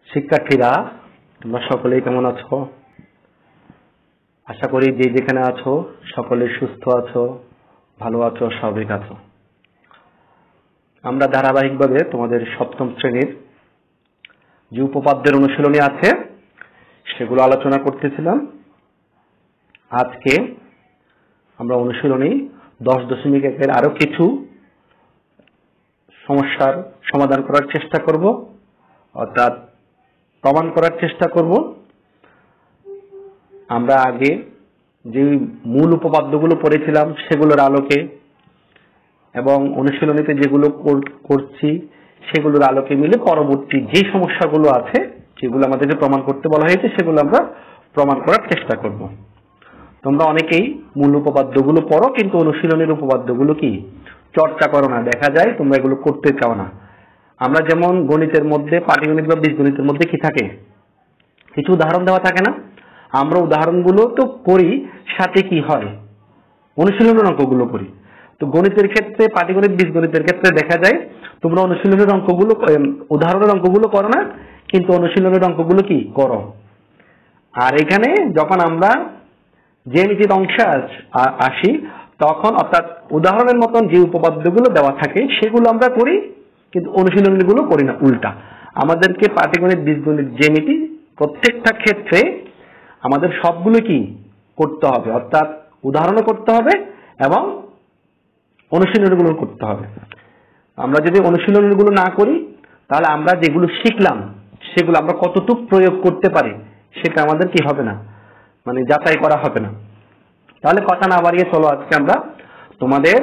শিক্ষার্থীরা তোমরা সকলেই কেমন আছো? আশা করি যে যেখানে আছো সকলে সুস্থ আছো, ভালো আছো, স্বাভাবিক আছো। আমরা ধারাবাহিকভাবে তোমাদের সপ্তম শ্রেণীর যে উপপাদ্যের অনুশীলনী আছে সেগুলো আলোচনা করতেছিলাম। আজকে আমরা অনুশীলনী 10.1 আরো কিছু সমস্যার সমাধান করার চেষ্টা করব, অর্থাৎ প্রমাণ করার চেষ্টা করব। আমরা আগে যে মূল উপপাদ্যগুলো পড়েছিলাম সেগুলোর আলোকে এবং অনুশীলনীতে যেগুলো করছি সেগুলোর আলোকে মিলে পরবর্তী যে সমস্যাগুলো আছে যেগুলো আমাদেরকে প্রমাণ করতে বলা হয়েছে সেগুলো আমরা প্রমাণ করার চেষ্টা করব। তোমরা অনেকেই মূল উপপাদ্যগুলো পড়ো, কিন্তু অনুশীলনের উপপাদ্যগুলো কি চর্চা করো না, দেখা যায় তোমরা এগুলো করতে চাও না। আমরা যেমন গণিতের মধ্যে, পাটিগণিত বা বীজগণিতের মধ্যে কি থাকে, কিছু উদাহরণ দেওয়া থাকে না, আমরা উদাহরণগুলো তো করি, সাথে কি হয় অনুশীলনের অঙ্কগুলো করি। তো গণিতের ক্ষেত্রে, পাটিগণিত বীজগণিতের ক্ষেত্রে দেখা যায় তোমরা অনুশীলনের অঙ্কগুলো, উদাহরণের অঙ্কগুলো করো না, কিন্তু অনুশীলনের অঙ্কগুলো কি করো। আর এখানে যখন আমরা জ্যামিতির অংশে আসি তখন, অর্থাৎ উদাহরণের মতন যে উপপাদ্যগুলো দেওয়া থাকে সেগুলো আমরা করি, কিন্তু অনুশীলনীগুলো করি না, উল্টা। আমাদেরকে পাটিগণিত, বীজগণিত, জ্যামিতি প্রত্যেকটা ক্ষেত্রে আমাদের সবগুলো কি করতে হবে, অর্থাৎ উদাহরণও করতে হবে এবং অনুশীলনীগুলো করতে হবে। আমরা যদি অনুশীলনীগুলো না করি তাহলে আমরা যেগুলো শিখলাম সেগুলো আমরা কতটুকু প্রয়োগ করতে পারি সেটা আমাদের কি হবে না, মানে যাচাই করা হবে না। তাহলে কথা না বাড়িয়ে চলো আজকে আমরা তোমাদের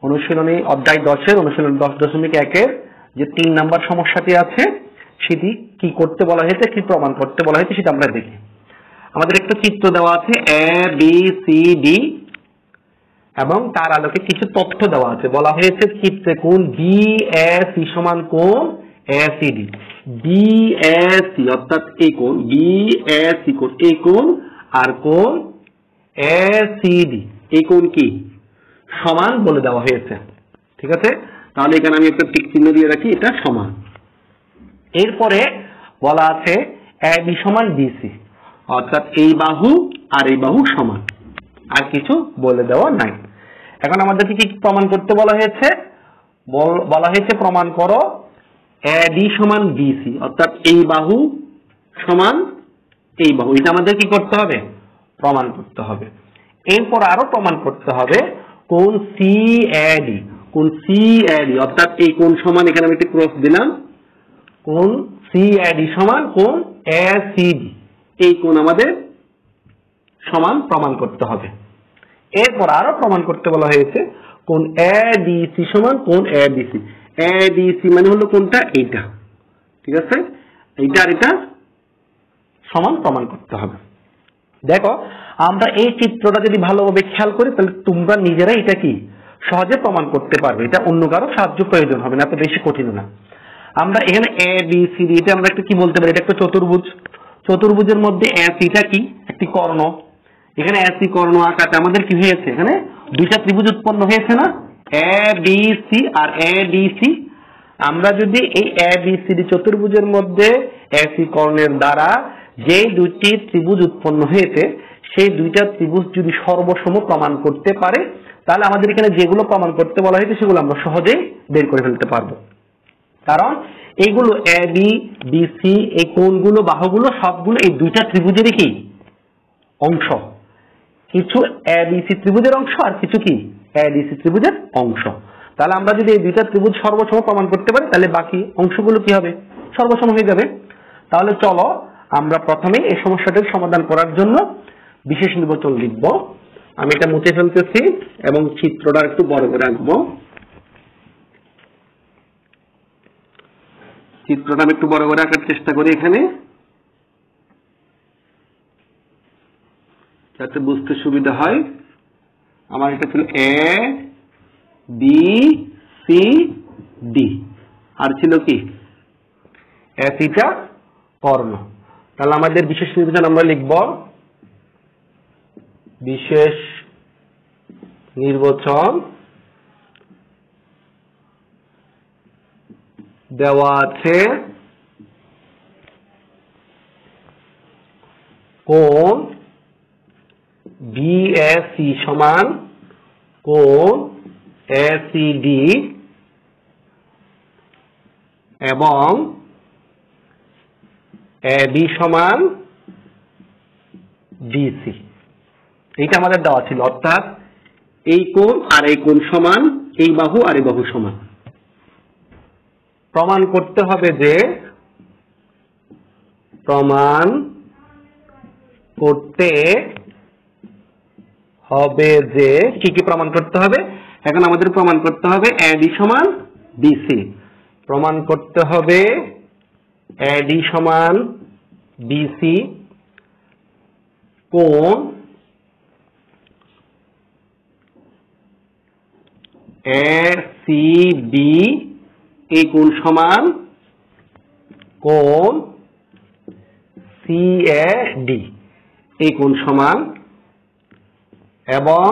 অনুশীলনী অধ্যায় 10-এর অনুশীলনী 10.1-এর যে 3 নাম্বার সমস্যাটি আছে সেটি কি করতে বলা হয়েছে, কি প্রমাণ করতে বলা হয়েছে সেটা আমরা দেখি। আমাদের একটা চিত্র দেওয়া আছে ABCD এবং তার আলোকে কিছু তথ্য দেওয়া আছে। বলা হয়েছে চিত্রে কোণ BAC সমান কোণ ACD। BAC অর্থাৎ এই কোণ BAC কোণ, এই কোণ আর কোণ ACD এই কোণ কি সমান বলে দেওয়া হয়েছে। ঠিক আছে, তাহলে এখানে আমি একটা টিক চিহ্ন দিয়ে রাখি, এটা সমান। এরপরে বলা আছে AB সমান BC, অর্থাৎ এই বাহু আর এই বাহু সমান, আর কিছু বলে দেওয়া নাই। এখন আমাদেরকে কি প্রমাণ করতে বলা হয়েছে? বলা হয়েছে প্রমাণ করো AD সমান BC, অর্থাৎ এই বাহু সমান এই বাহু। এটা আমাদের কি করতে হবে? প্রমাণ করতে হবে। এরপর আরো প্রমাণ করতে হবে কোণ CAD, কোণ CAD অর্থাৎ এই কোণ সমান, এখানে আমি একটা ক্রস দিলাম, কোণ CAD সমান কোণ ACD, এই কোণ আমাদের সমান প্রমাণ করতে হবে। এরপর আরো প্রমাণ করতে বলা হয়েছে কোণ ADC সমান কোণ ABC। ADC মানে হলো কোনটা, এইটা। ঠিক আছে, এইটা আর এটা সমান প্রমাণ করতে হবে। দেখো, আমরা এই চিত্রটা যদি ভালোভাবে খেয়াল করি তাহলে তোমরা নিজেরা এটা কি সহজে প্রমাণ করতে পারবে, এটা অন্য কারো সাহায্য প্রয়োজন হবে না, এত বেশি কঠিন না। আমরা এখানে ABCD, এটা আমরা একটা কি বলতে পারি, এটা একটা চতুর্ভুজ। চতুর্ভুজের মধ্যে ACটা কি একটি কর্ণ, এখানে AC কর্ণ আঁকাতে আমাদের কি হয়েছে, এখানে দুইটা ত্রিভুজ উৎপন্ন হয়েছে না, ABC আর ADC। আমরা যদি এই ABCD চতুর্ভুজের মধ্যে AC কর্ণের দ্বারা যে দুইটি ত্রিভুজ উৎপন্ন হয়েছে সেই দুইটা ত্রিভুজ যদি সর্বসম প্রমাণ করতে পারে তাহলে আমাদের এখানে যেগুলো প্রমাণ করতে বলা হয়েছে সেগুলো আমরা সহজেই বের করে ফেলতে পারবো। কারণ এইগুলো AB BC, এই কোণগুলো, বাহুগুলো সবগুলো এই দুইটা ত্রিভুজেরই কি অংশ, কিছু ABC ত্রিভুজের অংশ আর কিছু কি ADC ত্রিভুজের অংশ। তাহলে আমরা যদি এই দুইটা ত্রিভুজ সর্বসম প্রমাণ করতে পারি তাহলে বাকি অংশগুলো কি হবে, সর্বসম হয়ে যাবে। তাহলে চলো আমরা প্রথমে এই সমস্যাটির সমাধান করার জন্য বিশেষ নির্বাচন লিখব। আমি এটা মুছে ফেলতেছি এবং চিত্রটা একটু বড় করে আঁকবো। চিত্রটা আমি একটু বড় করে আঁকার চেষ্টা করি এখানে, যাতে বুঝতে সুবিধা হয়। আমার এটা ছিল ABCD আর ছিল কি ACটা কর্ণ। তাহলে আমাদের বিশেষ নির্বাচন আমরা লিখব, বিশেষ নির্বাচন দেওয়া আছে কোণ বিএসি সমান কোণ এসিডি এবং এবি সমান ডিসি। এইটা আমাদের দেওয়া ছিল, অর্থাৎ এই কোণ আর এই কোণ সমান, এই বাহু আর এই বাহু সমান। প্রমাণ করতে হবে যে কি কি প্রমাণ করতে হবে? এখন আমাদের প্রমাণ করতে হবে এডি সমান বিসি। প্রমাণ করতে হবে এডি সমান বিসি, কোণ এসিবি এই কোণ সমান কোণ সিএডি এই কোণ সমান, এবং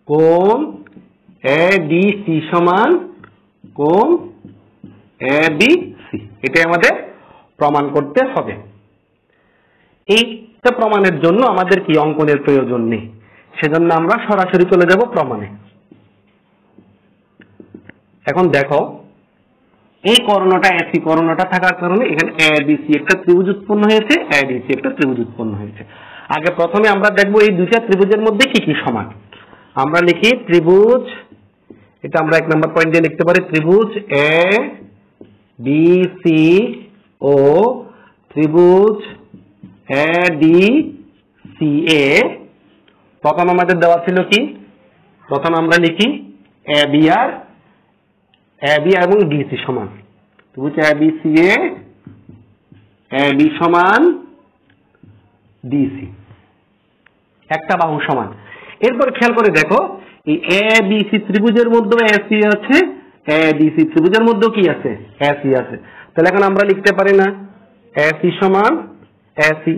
কোণ এডিসি সমান কোণ এবিসি। এটা আমাদের প্রমাণ করতে হবে। এইটা প্রমাণের জন্য আমাদের কি অঙ্কনের প্রয়োজন নেই, সেজন্য আমরা সরাসরি চলে যাব প্রমাণে। এখন দেখো, এই কর্ণটা এসি কর্ণটা থাকার কারণে এখানে এবিসি একটা ত্রিভুজ উৎপন্ন হয়েছে, এডিসি একটা ত্রিভুজ উৎপন্ন হয়েছে। আগে প্রথমে আমরা দেখবো এই দুইটা ত্রিভুজের মধ্যে কি কি সমান। আমরা লিখি ত্রিভুজ, এটা আমরা 1 নম্বর পয়েন্ট দিয়ে লিখতে পারি, ত্রিভুজ এ বি সি ও ত্রিভুজ এ ডি সি এ। প্রথম আমাদের দেওয়া ছিল কি, প্রথম আমরা লিখি এ বি এবং ডিসি সমান, ত্রিভুজ এ বি সি এ বি সমান ডিসি, একটা বাহু সমান। এরপর খেয়াল করে দেখো, এই এ বি সি ত্রিভুজের মধ্যে এসি আছে, এ ডি সি ত্রিভুজের মধ্যে কি আছে, এসি আছে। তাহলে এখন আমরা লিখতে পারি না এসি সমান এসি,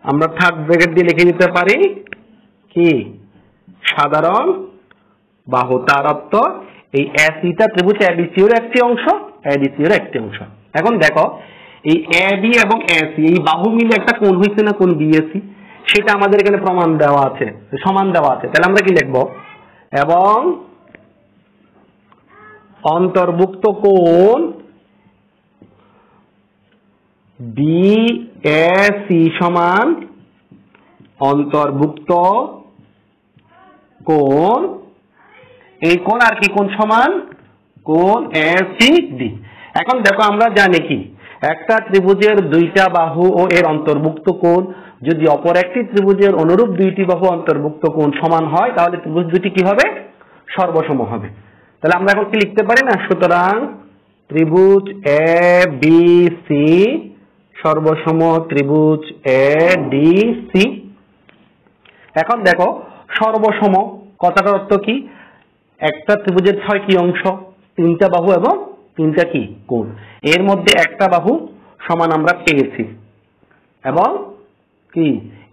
আমরা থার্ড ব্র্যাকেট দিয়ে লিখে দিতে পারি কি সাধারণ বাহু। তার অর্থ এই এসিটা ত্রিভুজ এবিসি এর একটি অংশ, এডিসি এর একটি অংশ। এখন দেখো, এই এবি এবং এসি এই বাহু মিলে একটা কোণ হয়েছে না, কোণ বিএসি, সেটা আমাদের এখানে প্রমাণ দেওয়া আছে, সমান দেওয়া আছে। তাহলে আমরা কি লিখবো, এবং অন্তর্ভুক্ত কোণ বিএসি সমান অন্তর্ভুক্ত কোণ, এই কোণ আর কি কোণ সমান কোণ এসিডি। এখন দেখো, আমরা জানি কি একটা ত্রিভুজের দুইটা বাহু ও এর অন্তর্ভুক্ত কোণ যদি অপর একটি ত্রিভুজের অনুরূপ দুইটি বাহু অন্তর্ভুক্ত কোণ সমান হয়, তাহলে ত্রিভুজ দুটি কি হবে, সর্বসম হবে। তাহলে আমরা এখন কি লিখতে পারি না, সুতরাং ত্রিভুজ এ বি সি সর্বসম ত্রিভুজ এ ডি সি। এখন দেখো, সর্বসম কথাটার অর্থ কি, একটা ত্রিভুজের 6টি অংশ, 3টা বাহু এবং 3টা কি কোণ, এর মধ্যে একটা বাহু সমান আমরা পেয়েছি, এবং কি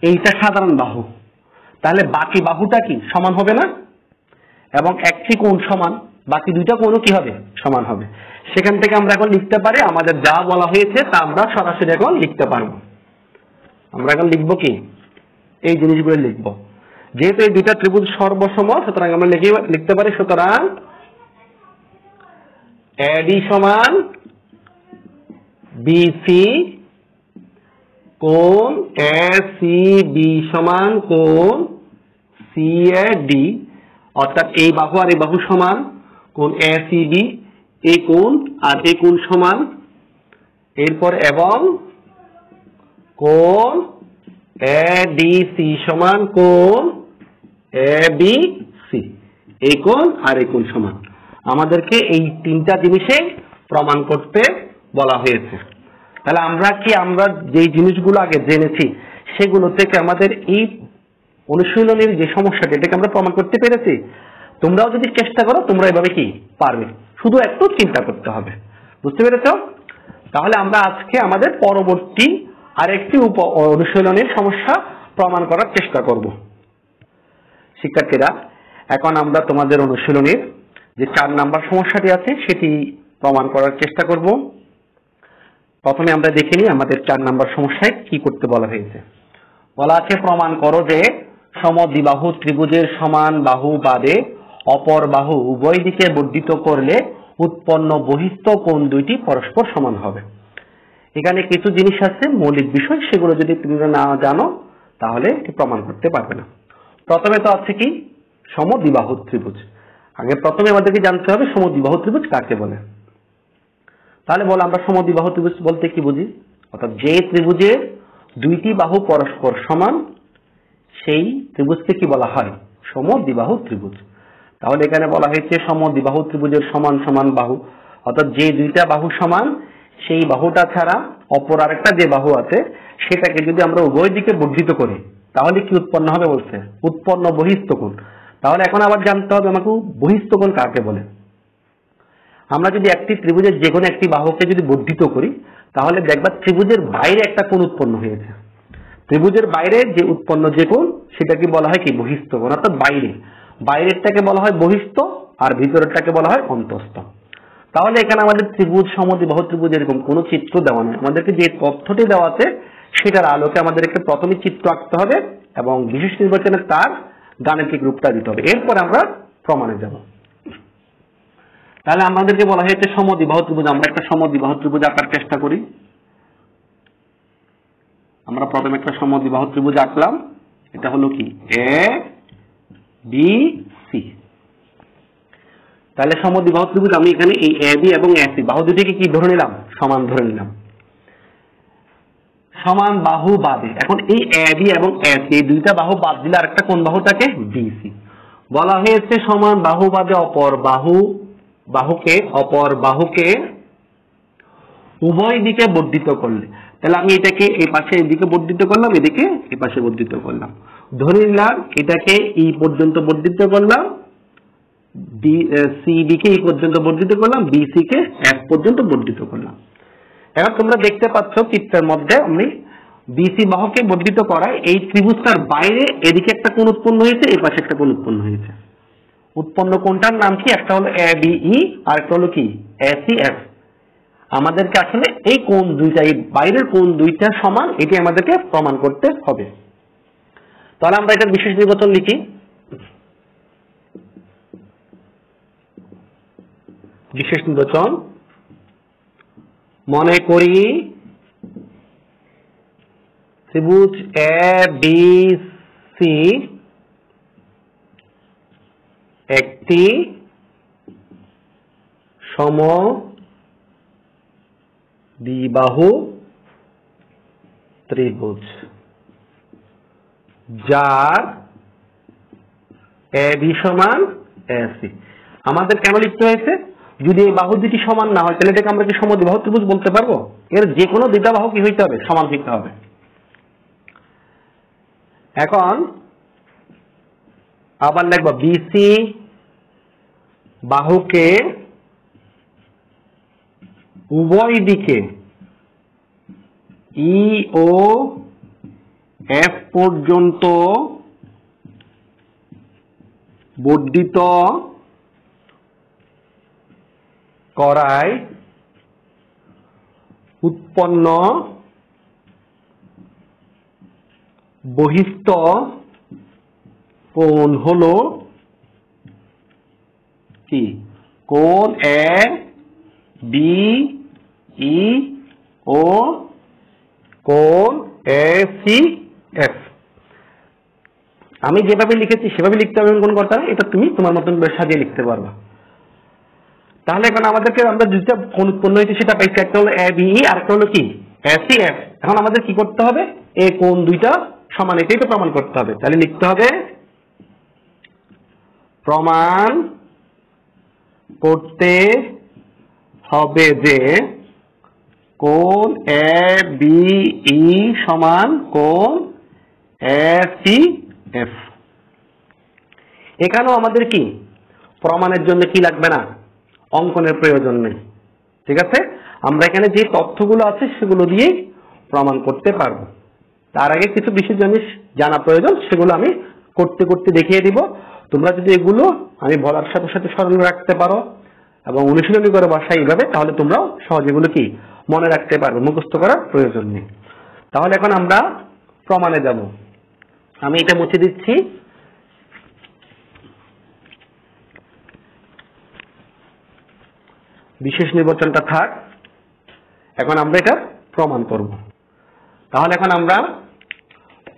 এইটা সাধারণ বাহু, তাহলে বাকি বাহুটা কি সমান হবে না, এবং একটি কোণ সমান, বাকি দুইটা কোণও কি হবে, সমান হবে। সেখান থেকে আমরা এখন লিখতে পারি, আমাদের যা বলা হয়েছে তা আমরা সরাসরি এখন লিখতে পারবো। আমরা এখন লিখবো কি, এই জিনিসগুলো লিখবো। যেহেতু এই দুইটা ত্রিভুজ সর্বসম, সুতরাং আমরা লিখতে পারি, সুতরাং এডি সমান বিসি কোণ এসিবি সমান কোণ সিএডি, অর্থাৎ এই বাহু আর এই বাহু সমান কোণ এসিবি, এই কোণ আর এই কোণ সমান, এরপর এবং কোণ এডিসি সমান কোণ এবিসি, এই কোণ আর এই কোণ সমান। আমাদেরকে এই 3টা জিনিসে প্রমাণ করতে বলা হয়েছে। তাহলে আমরা যেই জিনিসগুলো আগে জেনেছি সেগুলো থেকে আমাদের এই অনুশীলনের যে সমস্যাটা, এটাকে আমরা প্রমাণ করতে পেরেছি। তোমরাও যদি চেষ্টা করো, তোমরা এভাবে কি পারবে, শুধু একটু চিন্তা করতে হবে। বুঝতে পেরেছ? তাহলে আমরা আজকে আমাদের পরবর্তী আরেকটি অনুশীলনের সমস্যা প্রমাণ করার চেষ্টা করব। শিক্ষার্থীরা, এখন আমরা তোমাদের অনুশীলনের যে 4 নাম্বার সমস্যাটি আছে সেটি প্রমাণ করার চেষ্টা করব। প্রথমে আমরা দেখে নিই আমাদের 4 নাম্বার সমস্যায় কি করতে বলা হয়েছে। বলা আছে প্রমাণ করো যে সমদ্বিবাহু ত্রিভুজের সমান বাহু বাদে অপর বাহু উভয় দিকে বর্ধিত করলে উৎপন্ন বহিস্থ কোণ দুইটি পরস্পর সমান হবে। এখানে কিছু জিনিস আছে মৌলিক বিষয়, সেগুলো যদি তুমি না জানো তাহলে এটি প্রমাণ করতে পারবে না। প্রথমে তো আছে কি সমদ্বিবাহু ত্রিভুজ। আগে প্রথমে আমাদেরকে জানতে হবে সমদ্বিবাহু ত্রিভুজ কাকে বলে। তাহলে বলো আমরা সমদ্বিবাহু ত্রিভুজ বলতে কি বুঝি? অর্থাৎ যে ত্রিভুজের দুইটি বাহু পরস্পর সমান সেই ত্রিভুজকে কি বলা হয়? সমদ্বিবাহু ত্রিভুজ। তাহলে এখানে বলা হয়েছে সমদ্বিবাহু ত্রিভুজের সমান সমান বাহু, অর্থাৎ যে দুইটা বাহু সমান সেই বাহুটা ছাড়া অপর আরেকটা যে বাহু আছে সেটাকে যদি আমরা উভয় দিকে বর্ধিত করি তাহলে কি উৎপন্ন হবে বলছে? উৎপন্ন বহিস্থ কোণ। তাহলে এখন আবার জানতে হবে আমাকে বহিস্থ কোণ কাকে বলে। আমরা যদি একটি ত্রিভুজের যে কোনো একটি বাহুকে যদি বর্ধিত করি তাহলে দেখবা ত্রিভুজের বাইরে একটা কোণ উৎপন্ন হয়েছে। ত্রিভুজের বাইরে যে উৎপন্ন যে কোণ সেটাকে বলা হয় কি? বহিস্থ কোণ। অর্থাৎ বাইরেরটাকে বলা হয় বহিস্থ আর ভিতরেরটাকে বলা হয় অন্তস্থ। তাহলে এখানে আমাদের ত্রিভুজ সমদ্বিবাহু ত্রিভুজ এরকম কোনো চিত্র দেওয়া নেই, আমাদেরকে যে তথ্যটি দেওয়া আছে সেটার আলোকে আমাদেরকে প্রথমে চিত্র আঁকতে হবে এবং বিশেষ নির্বাচনে তার গাণিতিক রূপটা দিতে হবে, এরপর আমরা প্রমাণে যাব। তাহলে আমাদেরকে বলা হয়েছে সমদ্বিবাহু ত্রিভুজ। আমরা একটা সমদ্বিবাহু ত্রিভুজ আঁকার চেষ্টা করি। আমরা প্রথমে একটা সমদ্বিবাহু ত্রিভুজ আঁকলাম। এটা হলো কি? A B C. তাহলে সমদ্বিবাহু ত্রিভুজ আমি এখানে এই এ বি এবং এ সি বাহু দুটিকে কি ধরে নিলাম? সমান ধরে নিলাম। সমান বাহু বাদে এখন এই এ বি এবং এ সি এই দুইটা বাহু বাদ দিলে আরেকটা কোন বাহু থাকে? B C. বলা হয়েছে সমান বাহু বাদে অপর বাহুকে উভয় দিকে বর্ধিত করলে, তাহলে আমি এটাকে এই পাশে এদিকে বর্ধিত করলাম, এদিকে এই পাশে বর্ধিত করলাম। ধরে নিলাম এটাকে এই পর্যন্ত বর্ধিত করলাম, সিডি কে এই পর্যন্ত বর্ধিত করলাম, বিসি কে এফ পর্যন্ত বর্ধিত করলাম। এখন তোমরা দেখতে পাচ্ছ চিত্রের মধ্যে আমি বিসি বাহুকে বর্ধিত করায় এই ত্রিভুজটার বাইরে এদিকে একটা কোণ উৎপন্ন হয়েছে, এই পাশে একটা কোণ উৎপন্ন হয়েছে। উৎপন্ন কোণটার নাম কি? একটা হলো এ বি ই আর একটা হলো কি? A C F. আমাদেরকে আসলে এই কোণ দুইটা, এই বাইরের কোণ দুইটা সমান, এটি আমাদেরকে প্রমাণ করতে হবে। তাহলে আমরা এটার বিশেষ নির্বাচন লিখি। বিশেষ নির্বাচন মনে করি ত্রিভুজ এ বি সি একটি সমদ্বিবাহু ত্রিভুজ যার এ বি সমান এ সি। আমাদের কেন লিখতে হয়েছে? যদি এই বাহু দুটি সমান না হয় তাহলে এটাকে আমরা কি সমদ্বিবাহু ত্রিভুজ বলতে পারবো? এর যে কোনো দুইটা বাহু কি হইতে হবে? সমান হইতে হবে। এখন আবার লিখব বিসি বাহুকে উভয় দিকে ই ও এফ পর্যন্ত বর্ধিত করায় উৎপন্ন বহিস্থ কোণ হলো কি? কোণ এ বি ই ও কোণ এ সি এফ। আমি যেভাবে লিখেছি সেভাবে লিখতে হবে কোন কথা, এটা তুমি তোমার মতন সাজিয়ে লিখতে পারবা। তাহলে এখন আমাদেরকে আমরা দুইটা কোণ উৎপন্ন হয়েছে সেটা পাইছি, একটা হলো এ বি ই আর একটা হলো কি? A C F. এখন আমাদের কি করতে হবে? এই কোণ দুইটা সমান, এটাই তো প্রমাণ করতে হবে। তাহলে লিখতে হবে প্রমাণ করতে হবে যে কোণ এ বি ই সমান কোণ এ সি এফ। এখানেও আমাদের কি প্রমাণের জন্য কি লাগবে না? অঙ্কনের প্রয়োজন নেই। ঠিক আছে, আমরা এখানে যে তথ্যগুলো আছে সেগুলো দিয়ে প্রমাণ করতে পারবো। তার আগে কিছু বিশেষ জিনিস জানা প্রয়োজন, সেগুলো আমি করতে করতে দেখিয়ে দিব। তোমরা যদি এগুলো আমি বলার সাথে সাথে স্মরণ রাখতে পারো এবং অনুশীলনী করে বাসায় এইভাবে, তাহলে তোমরাও সহজে এগুলো কি মনে রাখতে পারবে, মুখস্থ করার প্রয়োজন নেই। তাহলে এখন আমরা প্রমাণে যাব। আমি এটা মুছে দিচ্ছি। বিশেষ নির্বাচনটা থাক। এখন আমরা এটা প্রমাণ করব। তাহলে এখন আমরা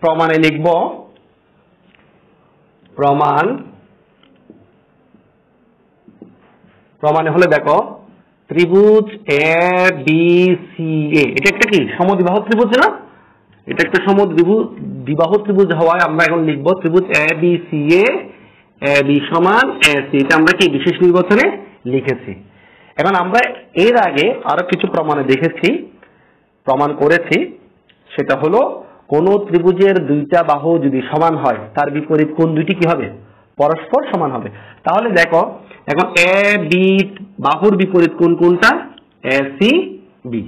প্রমাণে লিখব, প্রমাণে হলে দেখো ত্রিভুজ এ বি সি এ, এটা একটা কি সমদ্বিবাহু ত্রিভুজ না? এটা একটা সমদ্বিবাহু ত্রিভুজ হওয়ায় আমরা এখন লিখব ত্রিভুজ এ B C A, A B সমান এ সি। এটা আমরা কি বিশেষ নির্বাচনে লিখেছি। এখন আমরা এর আগে আরো কিছু প্রমাণ করেছি। সেটা হলো কোন ত্রিভুজের দুইটা বাহু যদি সমান হয় তার বিপরীত কোণ দুইটি কি হবে? পরস্পর সমান হবে। তাহলে দেখো এখন এ বি বাহুর বিপরীত কোণ কোনটা? A C B.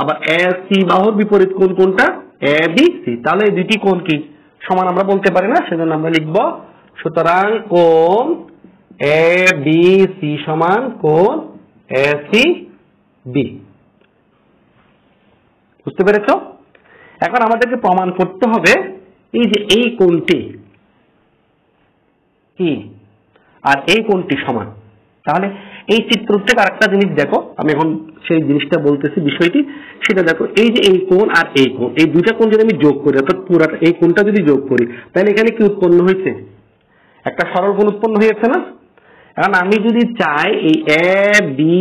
আবার এ সি বাহুর বিপরীত কোণ কোনটা? A B C. তাহলে এই দুইটি কোণ কি সমান আমরা বলতে পারি না? সেজন্য আমরা লিখব সুতরাং কোণ এ বি সি সমান কোণ এ সি বি। বুঝতে পেরেছ? এখন আমাদেরকে প্রমাণ করতে হবে এই যে এই কোণটি কি আর এই কোণটি সমান। তাহলে এই চিত্র থেকে আরেকটা জিনিস দেখো, আমি এখন সেই জিনিসটা বলতেছি, বিষয়টি সেটা দেখো। এই যে এই কোণ আর এই কোণ, এই দুইটা কোণ যদি আমি যোগ করি, অর্থাৎ পুরাটা এই কোণটা যদি যোগ করি, তাহলে এখানে কি উৎপন্ন হয়েছে? একটা সরল কোণ উৎপন্ন হয়েছে না? এখন আমি যদি চাই এই এ বি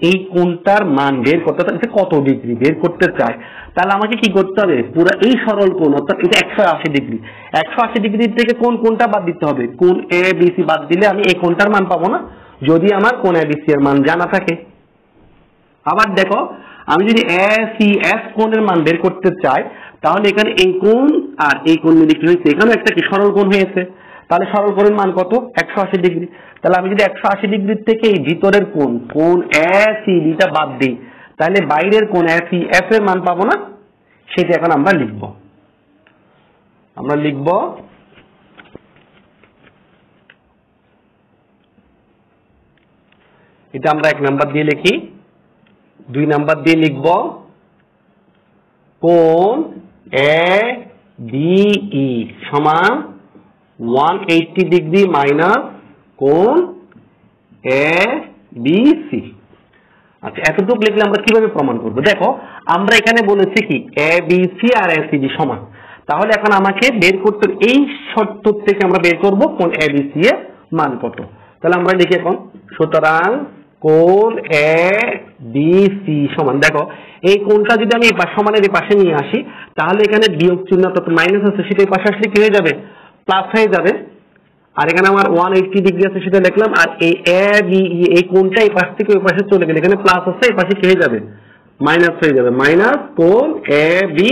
এই কোণটার মান বের করতে, কত ডিগ্রি বের করতে চাই, তাহলে আমাকে কি করতে হবে? পুরো এই সরল কোণ, অর্থাৎ এটা 180 ডিগ্রি, 180 ডিগ্রি থেকে কোনটা বাদ দিতে হবে? কোণ এ বি সি বাদ দিলে আমি এই কোণটার মান পাবো না, যদি আমার কোণ এ বি সি এর মান জানা থাকে। আবার দেখো আমি যদি এ সি এফ কোণের মান বের করতে চাই, তাহলে এখানে এই কোণ আর এই কোণ মিলে কি হয়েছে? এখানে একটা কি সরল কোণ হয়েছে। তাহলে সরল কোণের মান কত? 180 ডিগ্রি। তাহলে আমি যদি 180 ডিগ্রি থেকে এই ভিতরের কোণ এ সি বিটা বাদ দিই, তাহলে বাইরের কোণ এ সি এফ এর মান পাবো না? সেটা এখন আমরা লিখব। এটা আমরা 1 নাম্বার দিয়ে লিখি। 2 নাম্বার দিয়ে লিখব কোণ এ বি ই সমান 180 ডিগ্রি মাইনাস কোণ এ বি সি। আচ্ছা, এতটুকু লিখলে আমরা কিভাবে প্রমাণ করব? দেখো আমরা এখানে বলেছি কি এ বি সি আর এ সি বি সমান। তাহলে এখন আমাকে বের করতে, এই শর্ত থেকে আমরা বের করব কোণ এ বি সি এর মান কত। তাহলে আমরা লিখি এখন সুতরাং কোণ এ বি সি সমান, দেখো এই কোণটা যদি আমি সমানের এই পাশে নিয়ে আসি, তাহলে এখানে বিয়োগ চিহ্ন অর্থাৎ মাইনাস আছে, সেটা এই পাশে আসলে কি হয়ে যাবে? প্লাস হয়ে যাবে। আর এখানে আমার 180 ডিগ্রি আছে সেটা লিখলাম, আর এই এ বি এই কোণটা এই পাশ থেকে ওই পাশে চলে গেলে এখানে প্লাস আছে, এই পাশে কি হয়ে যাবে? মাইনাস হয়ে যাবে। মাইনাস কোণ এ বি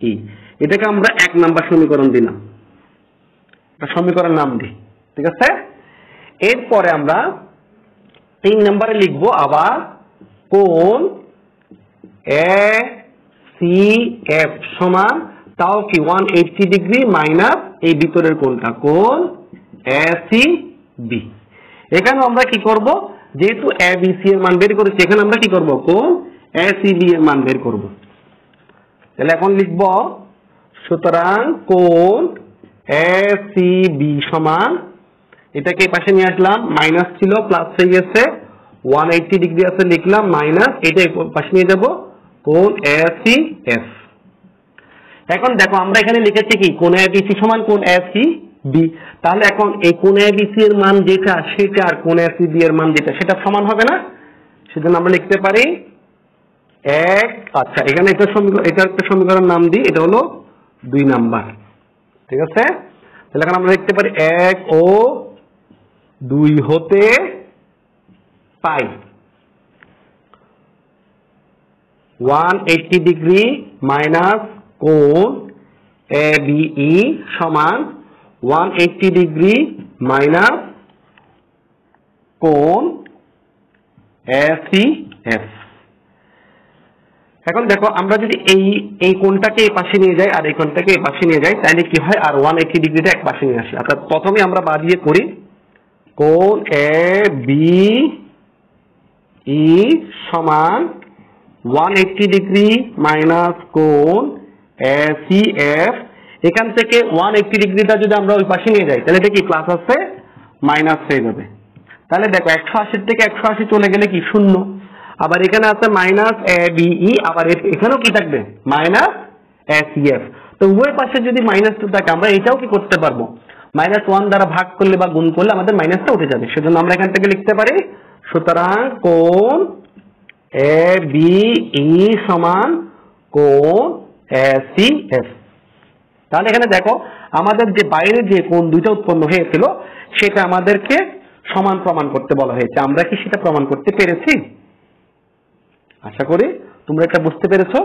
ই। এটাকে আমরা 1 নাম্বার সমীকরণ দিলাম, সমীকরণ নাম দিই। ঠিক আছে? এরপরে আমরা 3 নম্বরে লিখবো আবার কোণ এ সি এফ সমান, তাও কি 180 ডিগ্রি মাইনাস এই ভিতরের কোণটা কোণ এ সি বি। এখানে আমরা কি করব? যেহেতু এ বি সি এর মান বের করেছি, এখানে আমরা কি করব? কোণ এ সি বি এর মান বের করব। তাহলে এখন লিখব সুতরাং কোণ এ সি বি সমান, এটাকে এই পাশে নিয়ে আসলাম, মাইনাস ছিল প্লাস হয়ে গেছে, 180 ডিগ্রি আছে লিখলাম, মাইনাস এটা এই পাশে নিয়ে যাব কোণ এ সি এফ। এখন দেখো আমরা এখানে লিখেছি কি কোণ এ বি সি সমান কোণ এ সি বি। তাহলে এখন এই কোণ এ বি সি এর মান যেটা সেটা আর কোণ এ সি বি এর মান যেটা সেটা সমান হবে না? সেজন্য আমরা লিখতে পারি এক, আচ্ছা এখানে এটা একটা সমীকরণ নাম দিই, এটা হলো 2 নাম্বার। ঠিক আছে? তাহলে এখন আমরা লিখতে পারি 1 ও 2 হতে পাই 180 ডিগ্রি মাইনাস কোণ এ বি ই সমান 180 ডিগ্রি মাইনাস কোণ এ সি এফ। এখন দেখো আমরা যদি এই কোণটাকে এই পাশে নিয়ে যাই আর এই কোণটাকে এই পাশে নিয়ে যাই, তাহলে কি হয়? আর 180 ডিগ্রিটা এক পাশে নিয়ে আসি। অর্থাৎ প্রথমে আমরা বাদ দিয়ে করি কোণ এ বি ই সমান 180 ডিগ্রি মাইনাস কোণ এ সি এফ। এখান থেকে 180 ডিগ্রিটা যদি আমরা ওই পাশে নিয়ে যাই তাহলে এটা কি প্লাস আছে মাইনাস হয়ে যাবে। তাহলে দেখো 180 থেকে 180 চলে গেলে কি শূন্য, আবার এখানে আছে মাইনাস এ বিই, আবার এখানেও কি থাকবে মাইনাস এসইএফ। তো উভয় পাশে যদি মাইনাস 2 থাকে আমরা এটাও কি করতে পারবো, -1 দ্বারা ভাগ করলে বা গুণ করলে আমাদের মাইনাসটা উঠে যাবে। সেজন্য আমরা এখান থেকে লিখতে পারি সুতরাং কোণ এ বিই সমান কোণ এসইএফ। তাহলে এখানে দেখো আমাদের যে বাইরে যে কোণ দুইটা উৎপন্ন হয়েছিল সেটা আমাদেরকে সমান প্রমাণ করতে বলা হয়েছে। আমরা কি সেটা প্রমাণ করতে পেরেছি? আশা করি তোমরা এটা বুঝতে পেরেছো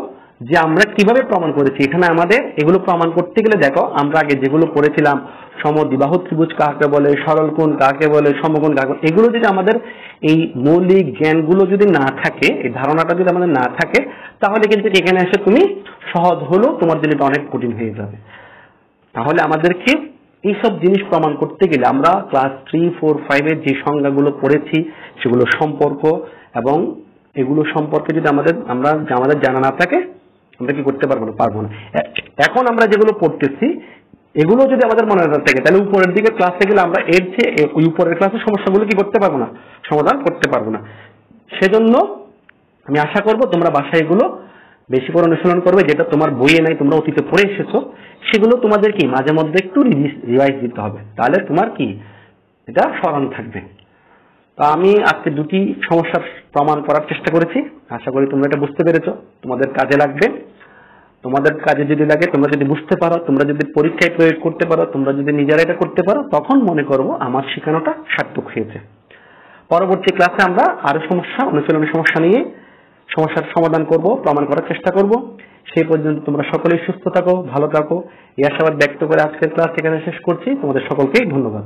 যে আমরা কিভাবে প্রমাণ করেছি। এখানে আমাদের এগুলো প্রমাণ করতে গেলে দেখো আমরা আগে যেগুলো করেছিলাম, সমদ্বিবাহু ত্রিভুজ কাকে বলে, সরল কোণ কাকে বলে, সমকোণ কাকে বলে, এগুলো যদি আমাদের এই মৌলিক জ্ঞানগুলো যদি না থাকে, এই ধারণাটা যদি আমাদের না থাকে, তাহলে কিন্তু এখানে এসে তুমি সহজ হলো তোমার জন্য এটা অনেক কঠিন হয়ে যাবে। তাহলে আমাদেরকে এইসব জিনিস প্রমাণ করতে গেলে আমরা ক্লাস 3, 4, 5 এর যে সংজ্ঞাগুলো পড়েছি সেগুলো সম্পর্ক এবং এগুলো সম্পর্কে যদি আমাদের জানা না থাকে আমরা কি করতে পারবো না। এখন আমরা যেগুলো পড়তেছি এগুলো যদি আমাদের মনে না থাকে তাহলে উপরের দিকে ক্লাসে গেলে আমরা এর চেয়ে ওই উপরের ক্লাসের সমস্যাগুলো কি করতে পারবো না, সমাধান করতে পারবো না। সেজন্য আমি আশা করব তোমরা বাসায় এগুলো বেশি করে অনুশীলন করবে, যেটা তোমার বইয়ে নাই, তোমরা অতীতে পড়ে এসেছো, সেগুলো তোমাদের কি মাঝে মধ্যে একটু রিভাইজ দিতে হবে, তাহলে তোমার কি এটা স্মরণ থাকবে। তো আমি আজকে দুটি সমস্যার প্রমাণ করার চেষ্টা করেছি, আশা করি তোমরা এটা বুঝতে পেরেছো, তোমাদের কাজে লাগবে। তোমাদের কাজে যদি লাগে, তোমরা যদি বুঝতে পারো, তোমরা যদি পরীক্ষায় প্রয়োগ করতে পারো, তোমরা যদি নিজেরা এটা করতে পারো, তখন মনে করবো আমার শেখানোটা সার্থক হয়েছে। পরবর্তী ক্লাসে আমরা আরো অনুশীলনী সমস্যা নিয়ে সমস্যার সমাধান করব, প্রমাণ করার চেষ্টা করব। সেই পর্যন্ত তোমরা সকলেই সুস্থ থাকো, ভালো থাকো, এই আশাবাদ ব্যক্ত করে আজকের ক্লাস এখানে শেষ করছি। তোমাদের সকলকেই ধন্যবাদ।